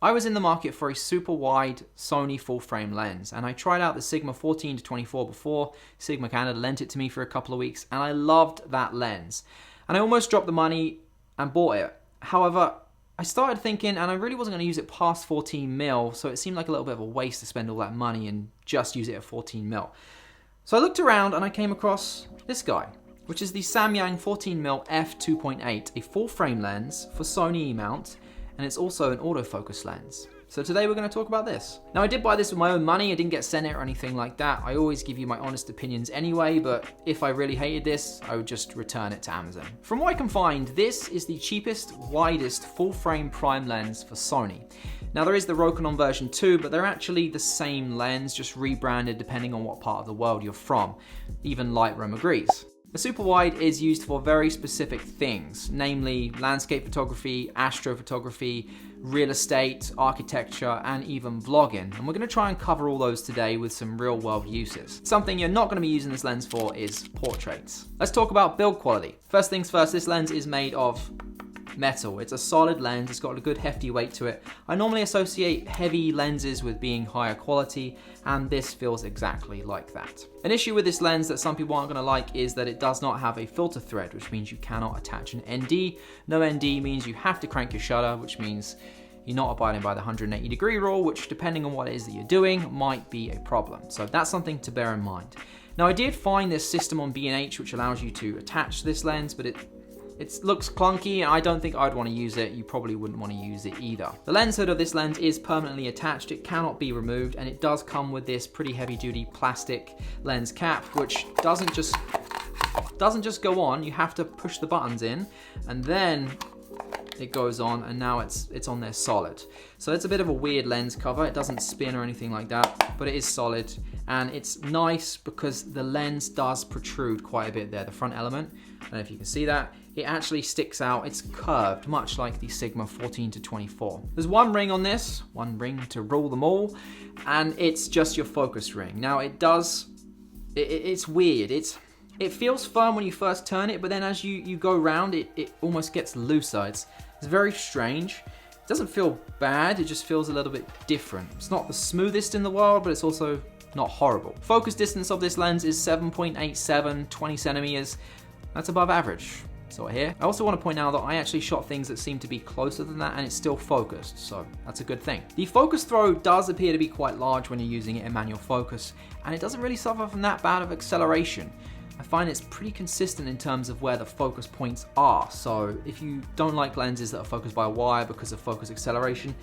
I was in the market for a super wide Sony full frame lens, and I tried out the Sigma 14-24 before. Sigma Canada lent it to me for a couple of weeks, and I loved that lens. And I almost dropped the money and bought it. However, I started thinking, and I really wasn't going to use it past 14mm, so it seemed like a little bit of a waste to spend all that money and just use it at 14mm. So I looked around and I came across this guy, which is the Samyang 14mm F2.8, a full frame lens for Sony E-mount, and it's also an autofocus lens. So today we're going to talk about this. Now, I did buy this with my own money. I didn't get sent it or anything like that. I always give you my honest opinions anyway, but if I really hated this, I would just return it to Amazon. From what I can find, this is the cheapest, widest full frame prime lens for Sony. Now, there is the Rokinon version 2, but they're actually the same lens, just rebranded depending on what part of the world you're from. Even Lightroom agrees. The super wide is used for very specific things, namely landscape photography, astrophotography, real estate, architecture, and even vlogging. And we're going to try and cover all those today with some real world uses. Something you're not going to be using this lens for is portraits. Let's talk about build quality. First things first, this lens is made of metal. It's a solid lens, it's got a good hefty weight to it. I normally associate heavy lenses with being higher quality, and this feels exactly like that. An issue with this lens that some people aren't going to like is that it does not have a filter thread, which means you cannot attach an ND. No ND means you have to crank your shutter, which means you're not abiding by the 180-degree rule, which depending on what it is that you're doing might be a problem. So that's something to bear in mind. Now, I did find this system on B&H which allows you to attach this lens, but it looks clunky and I don't think I'd want to use it. You probably wouldn't want to use it either. The lens hood of this lens is permanently attached. It cannot be removed, and it does come with this pretty heavy duty plastic lens cap, which doesn't just go on. You have to push the buttons in and then it goes on, and now it's on there solid. So it's a bit of a weird lens cover. It doesn't spin or anything like that, but it is solid, and it's nice because the lens does protrude quite a bit there, the front element. I don't know if you can see that. It actually sticks out. It's curved, much like the Sigma 14-24. There's one ring on this, one ring to rule them all, and it's just your focus ring. Now it's weird. It feels firm when you first turn it, but then as you go around, it almost gets looser. It's very strange. It doesn't feel bad, it just feels a little bit different. It's not the smoothest in the world, but it's also not horrible. Focus distance of this lens is 7.87, 20 centimeters. That's above average. So here, I also want to point out that I actually shot things that seem to be closer than that, and it's still focused, so that's a good thing. The focus throw does appear to be quite large when you're using it in manual focus, and it doesn't really suffer from that bad of acceleration. I find it's pretty consistent in terms of where the focus points are, so if you don't like lenses that are focused by a wire because of focus acceleration,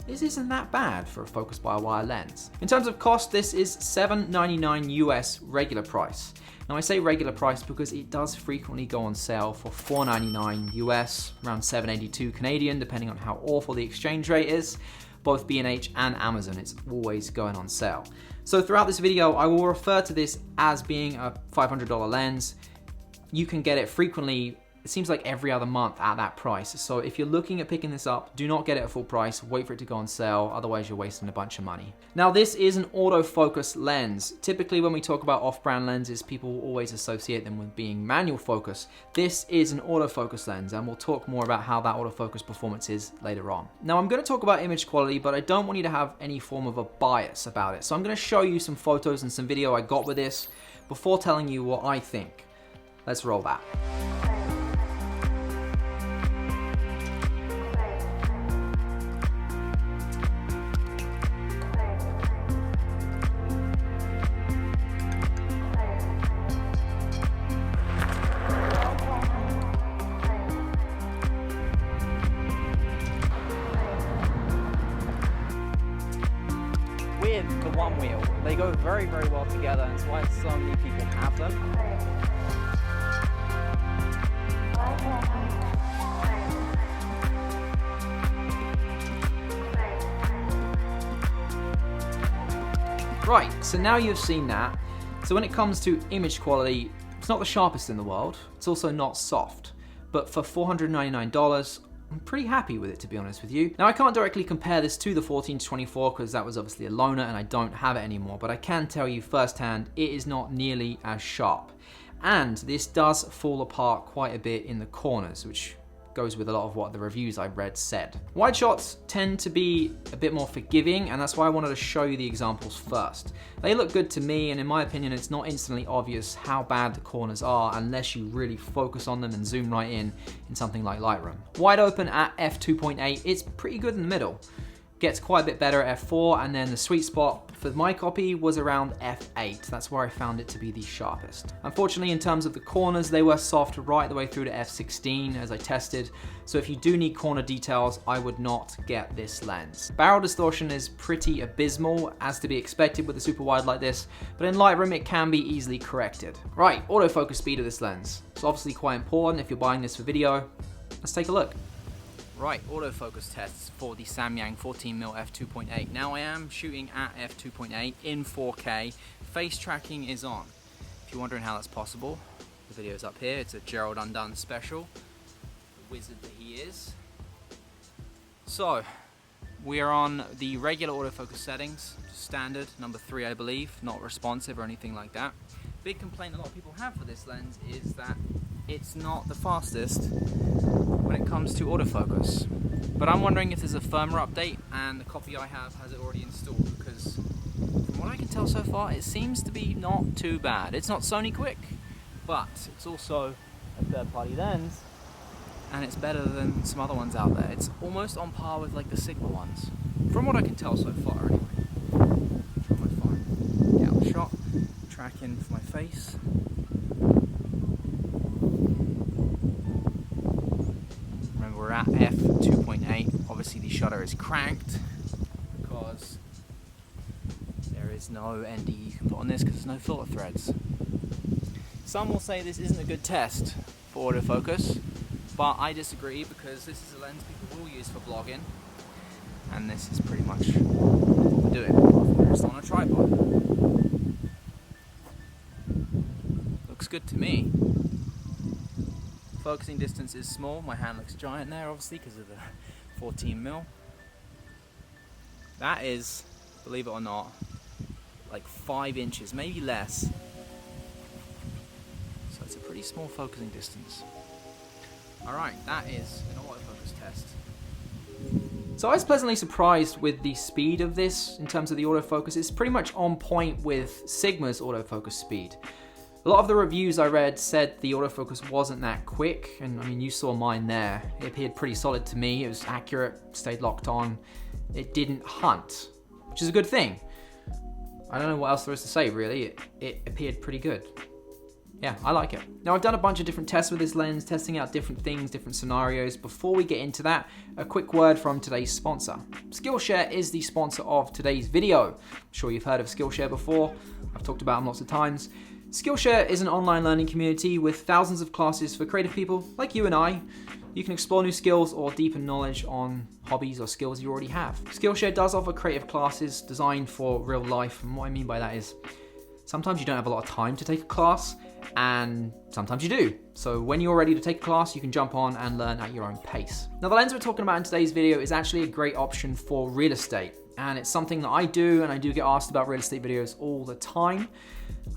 this isn't that bad for a focus by a wire lens. In terms of cost, this is $7.99 US regular price. Now I say regular price because it does frequently go on sale for $4.99 US, around $7.82 Canadian, depending on how awful the exchange rate is. Both B&H and Amazon, it's always going on sale. So throughout this video, I will refer to this as being a $500 lens. You can get it frequently, it seems like every other month at that price. So if you're looking at picking this up, do not get it at full price, wait for it to go on sale, otherwise you're wasting a bunch of money. Now this is an autofocus lens. Typically when we talk about off-brand lenses, people always associate them with being manual focus. This is an autofocus lens, and we'll talk more about how that autofocus performance is later on. Now I'm going to talk about image quality, but I don't want you to have any form of a bias about it. So I'm going to show you some photos and some video I got with this before telling you what I think. Let's roll that. With the one wheel, they go very, very well together, and it's why so many people have them. Right, so now you've seen that. So when it comes to image quality, it's not the sharpest in the world. It's also not soft, but for $499, I'm pretty happy with it, to be honest with you. Now I can't directly compare this to the 14-24 because that was obviously a loaner and I don't have it anymore, but I can tell you firsthand, it is not nearly as sharp. And this does fall apart quite a bit in the corners, which goes with a lot of what the reviews I read said. Wide shots tend to be a bit more forgiving, and that's why I wanted to show you the examples first. They look good to me, and in my opinion, it's not instantly obvious how bad the corners are unless you really focus on them and zoom right in something like Lightroom. Wide open at f2.8, it's pretty good in the middle. Gets quite a bit better at f4, and then the sweet spot for my copy was around f8. That's where I found it to be the sharpest. Unfortunately, in terms of the corners, they were soft right the way through to f16 as I tested. So if you do need corner details, I would not get this lens. Barrel distortion is pretty abysmal, as to be expected with a super wide like this, but in Lightroom it can be easily corrected. Right, autofocus speed of this lens. It's obviously quite important if you're buying this for video. Let's take a look. Right, autofocus tests for the Samyang 14mm F2.8. Now I am shooting at f2.8 in 4K. Face tracking is on. If you're wondering how that's possible, the video's up here. It's a Gerald Undone special. The wizard that he is. So, we are on the regular autofocus settings, standard, number 3 I believe, not responsive or anything like that. Big complaint a lot of people have for this lens is that it's not the fastest when it comes to autofocus. But I'm wondering if there's a firmware update and the copy I have has it already installed, because from what I can tell so far it seems to be not too bad. It's not Sony quick, but it's also a third-party lens and it's better than some other ones out there. It's almost on par with like the Sigma ones, from what I can tell so far anyway. Try my fine. Get out the shot, track in for my face. We're at f2.8. Obviously the shutter is cranked because there is no ND you can put on this because there's no filter threads. Some will say this isn't a good test for autofocus, but I disagree because this is a lens people will use for vlogging, and this is pretty much what we're doing. Just on a tripod. Looks good to me. Focusing distance is small. My hand looks giant there, obviously, because of the 14mm. That is, believe it or not, like 5 inches, maybe less. So it's a pretty small focusing distance. Alright, that is an autofocus test. So I was pleasantly surprised with the speed of this in terms of the autofocus. It's pretty much on point with Sigma's autofocus speed. A lot of the reviews I read said the autofocus wasn't that quick, and I mean, you saw mine there. It appeared pretty solid to me. It was accurate, stayed locked on. It didn't hunt, which is a good thing. I don't know what else there is to say, really. It appeared pretty good. Yeah, I like it. Now, I've done a bunch of different tests with this lens, testing out different things, different scenarios. Before we get into that, a quick word from today's sponsor. Skillshare is the sponsor of today's video. I'm sure you've heard of Skillshare before. I've talked about them lots of times. Skillshare is an online learning community with thousands of classes for creative people like you and I. You can explore new skills or deepen knowledge on hobbies or skills you already have. Skillshare does offer creative classes designed for real life, and what I mean by that is sometimes you don't have a lot of time to take a class, and sometimes you do. So when you're ready to take a class, you can jump on and learn at your own pace. Now, the lens we're talking about in today's video is actually a great option for real estate, and it's something that I do, and I do get asked about real estate videos all the time.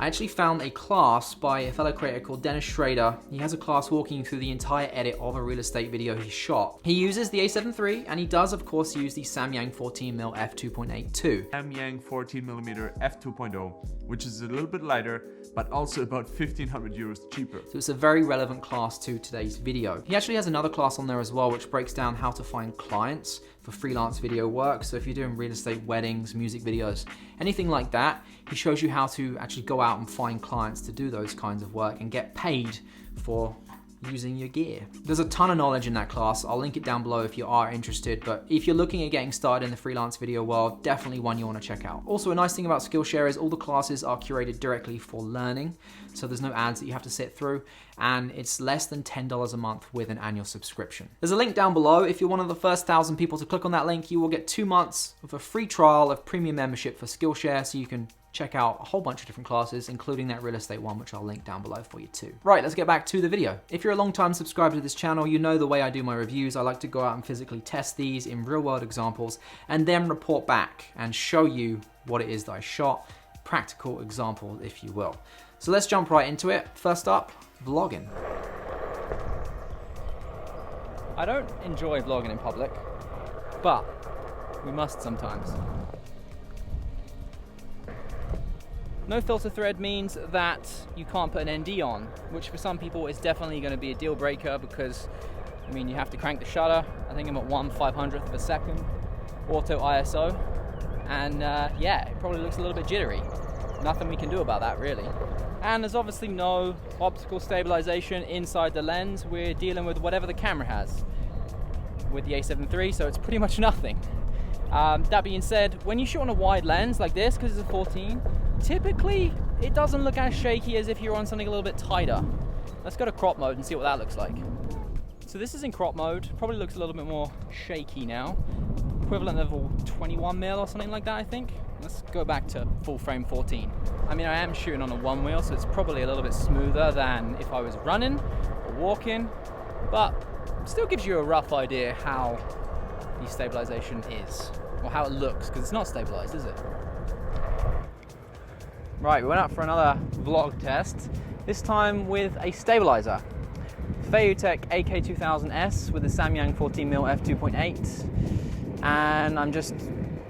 I actually found a class by a fellow creator called Dennis Schrader. He has a class walking through the entire edit of a real estate video he shot. He uses the A7 III, and he does of course use the Samyang 14mm F2.8 too. Samyang 14mm F2.8, which is a little bit lighter, but also about 1,500 euros cheaper. So it's a very relevant class to today's video. He actually has another class on there as well, which breaks down how to find clients for freelance video work. So if you're doing real estate, weddings, music videos, anything like that, he shows you how to actually go out and find clients to do those kinds of work and get paid for using your gear. There's a ton of knowledge in that class. I'll link it down below if you are interested, but if you're looking at getting started in the freelance video world, definitely one you want to check out. Also, a nice thing about Skillshare is all the classes are curated directly for learning, so there's no ads that you have to sit through, and it's less than $10 a month with an annual subscription. There's a link down below. If you're one of the first 1,000 people to click on that link, you will get 2 months of a free trial of premium membership for Skillshare, so you can check out a whole bunch of different classes, including that real estate one, which I'll link down below for you too. Right, let's get back to the video. If you're a long-time subscriber to this channel, you know the way I do my reviews. I like to go out and physically test these in real-world examples and then report back and show you what it is that I shot. Practical example, if you will. So let's jump right into it. First up, vlogging. I don't enjoy vlogging in public, but we must sometimes. No filter thread means that you can't put an ND on, which for some people is definitely going to be a deal breaker because, I mean, you have to crank the shutter. I think I'm at 1/500th of a second, auto ISO, and yeah, it probably looks a little bit jittery. Nothing we can do about that, really. And there's obviously no optical stabilization inside the lens. We're dealing with whatever the camera has with the A7 III, so it's pretty much nothing. That being said, when you shoot on a wide lens like this, because it's a 14, typically it doesn't look as shaky as if you're on something a little bit tighter. Let's go to crop mode and see what that looks like. So this is in crop mode, probably looks a little bit more shaky now. Equivalent level 21mm or something like that, I think. Let's go back to full frame 14. I mean, I am shooting on a one wheel, so it's probably a little bit smoother than if I was running or walking, but still gives you a rough idea how the stabilization is, or how it looks, because it's not stabilized, is it? Right, we went up for another vlog test, this time with a stabilizer. Feiyutech AK2000S with the Samyang 14mm F2.8, and I'm just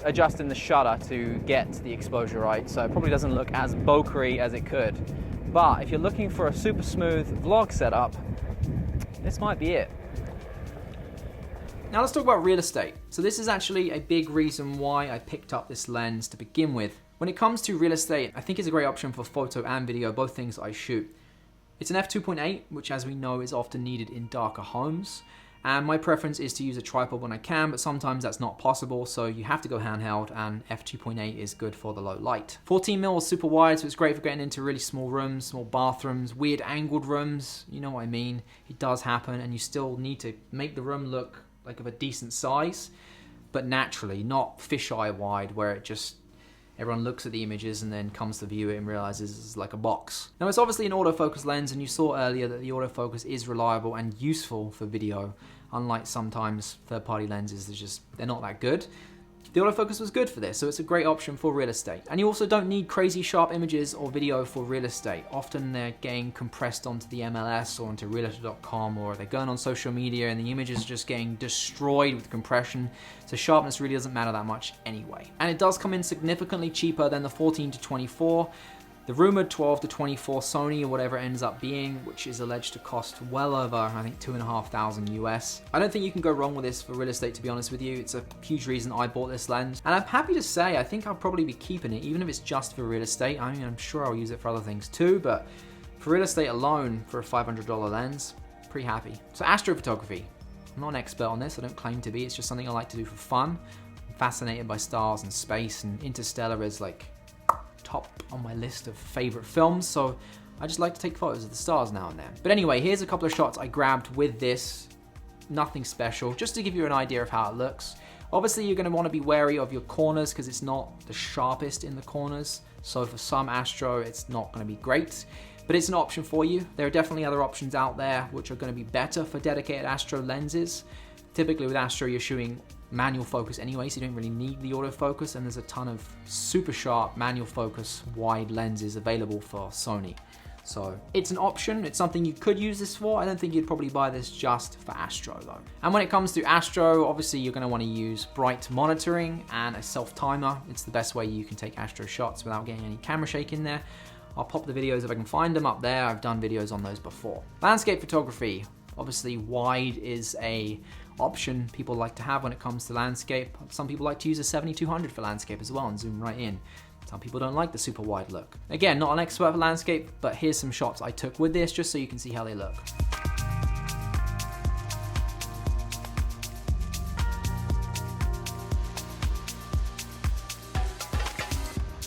adjusting the shutter to get the exposure right, so it probably doesn't look as bokeh as it could. But if you're looking for a super smooth vlog setup, this might be it. Now let's talk about real estate. So this is actually a big reason why I picked up this lens to begin with. When it comes to real estate, I think it's a great option for photo and video, both things I shoot. It's an f2.8, which as we know is often needed in darker homes. And my preference is to use a tripod when I can, but sometimes that's not possible, so you have to go handheld, and f2.8 is good for the low light. 14mm is super wide, so it's great for getting into really small rooms, small bathrooms, weird angled rooms, you know what I mean. It does happen, and you still need to make the room look like of a decent size, but naturally, not fisheye wide, where it just everyone looks at the images and then comes to view it and realizes it's like a box. Now it's obviously an autofocus lens, and you saw earlier that the autofocus is reliable and useful for video, unlike sometimes third-party lenses, they're not that good. The autofocus was good for this, so it's a great option for real estate. And you also don't need crazy sharp images or video for real estate. Often they're getting compressed onto the MLS or onto realtor.com, or they're going on social media and the images are just getting destroyed with compression. So sharpness really doesn't matter that much anyway. And it does come in significantly cheaper than the 14 to 24. The rumored 12 to 24 Sony, or whatever it ends up being, which is alleged to cost well over, I think, $2,500 US. I don't think you can go wrong with this for real estate, to be honest with you. It's a huge reason I bought this lens. And I'm happy to say, I think I'll probably be keeping it, even if it's just for real estate. I mean, I'm sure I'll use it for other things too, but for real estate alone, for a $500 lens, pretty happy. So astrophotography. I'm not an expert on this, I don't claim to be. It's just something I like to do for fun. I'm fascinated by stars and space, and Interstellar is like top on my list of favorite films, so I just like to take photos of the stars now and then. But anyway, here's a couple of shots I grabbed with this. Nothing special, just to give you an idea of how it looks. Obviously you're going to want to be wary of your corners because it's not the sharpest in the corners, so for some astro it's not going to be great, but it's an option for you. There are definitely other options out there which are going to be better for dedicated astro lenses. Typically with astro you're shooting manual focus anyway, so you don't really need the autofocus, and there's a ton of super sharp manual focus wide lenses available for Sony. So it's an option, it's something you could use this for. I don't think you'd probably buy this just for astro though. And when it comes to astro, obviously you're going to want to use bright monitoring and a self timer. It's the best way you can take astro shots without getting any camera shake in there. I'll pop the videos if I can find them up there. I've done videos on those before. Landscape photography. Obviously wide is a option people like to have when it comes to landscape. Some people like to use a 7200 for landscape as well and zoom right in. Some people don't like the super wide look. Again, not an expert for landscape, but here's some shots I took with this just so you can see how they look.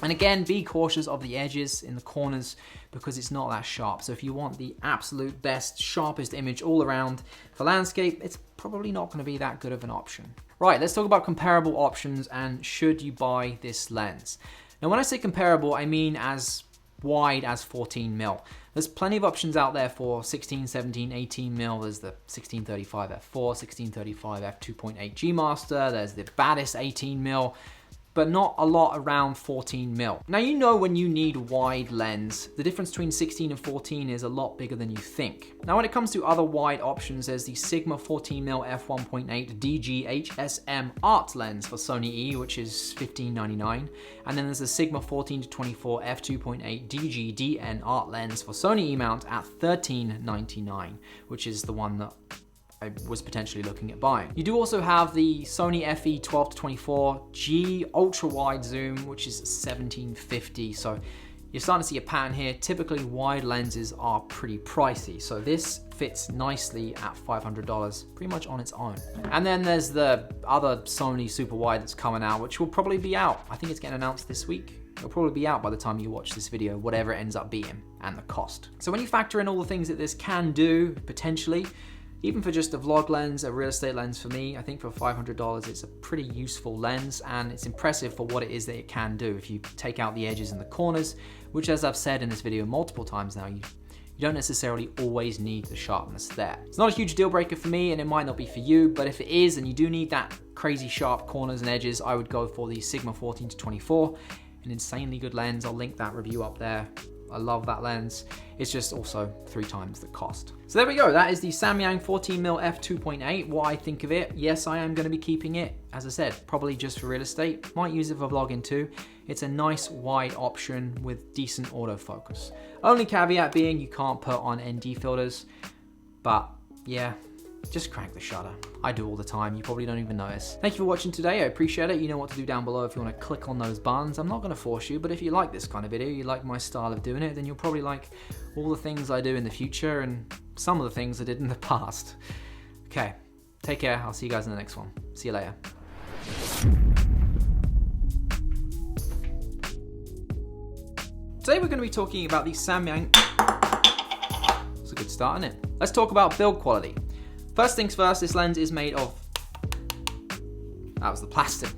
And again, be cautious of the edges in the corners because it's not that sharp. So if you want the absolute best, sharpest image all around for landscape, it's probably not going to be that good of an option. Right, let's talk about comparable options and should you buy this lens. Now when I say comparable, I mean as wide as 14mm. There's plenty of options out there for 16, 17, 18mm. There's the 1635 f4, 1635 f2.8 G Master. There's the baddest 18mm. but not a lot around 14mm. Now you know when you need wide lens, the difference between 16 and 14 is a lot bigger than you think. Now when it comes to other wide options, there's the Sigma 14mm F1.8 DG HSM Art lens for Sony E, which is $15.99. And then there's the Sigma 14-24 F2.8 DG DN Art lens for Sony E mount at $13.99, which is the one that I was potentially looking at buying. You do also have the Sony FE 12-24 G ultra wide zoom, which is $17.50. So you're starting to see a pattern here. Typically wide lenses are pretty pricey. So this fits nicely at $500, pretty much on its own. And then there's the other Sony super wide that's coming out, which will probably be out. I think it's getting announced this week. It'll probably be out by the time you watch this video, whatever it ends up being, and the cost. So when you factor in all the things that this can do, potentially, even for just a vlog lens, a real estate lens for me, I think for $500, it's a pretty useful lens, and it's impressive for what it is that it can do. If you take out the edges and the corners, which as I've said in this video multiple times now, you don't necessarily always need the sharpness there. It's not a huge deal breaker for me, and it might not be for you, but if it is, and you do need that crazy sharp corners and edges, I would go for the Sigma 14-24, an insanely good lens. I'll link that review up there. I love that lens. It's just also 3 times the cost. So there we go. That is the Samyang 14mm F2.8. What I think of it, yes, I am going to be keeping it. As I said, probably just for real estate. Might use it for vlogging too. It's a nice wide option with decent autofocus. Only caveat being you can't put on ND filters, but yeah, just crank the shutter. I do all the time, you probably don't even notice. Thank you for watching today, I appreciate it. You know what to do down below if you want to click on those buttons. I'm not going to force you, but if you like this kind of video, you like my style of doing it, then you'll probably like all the things I do in the future and some of the things I did in the past. Okay, take care, I'll see you guys in the next one. See you later. Today we're going to be talking about the Samyang. It's a good start, isn't it? Let's talk about build quality. First things first, this lens is made of, that was the plastic.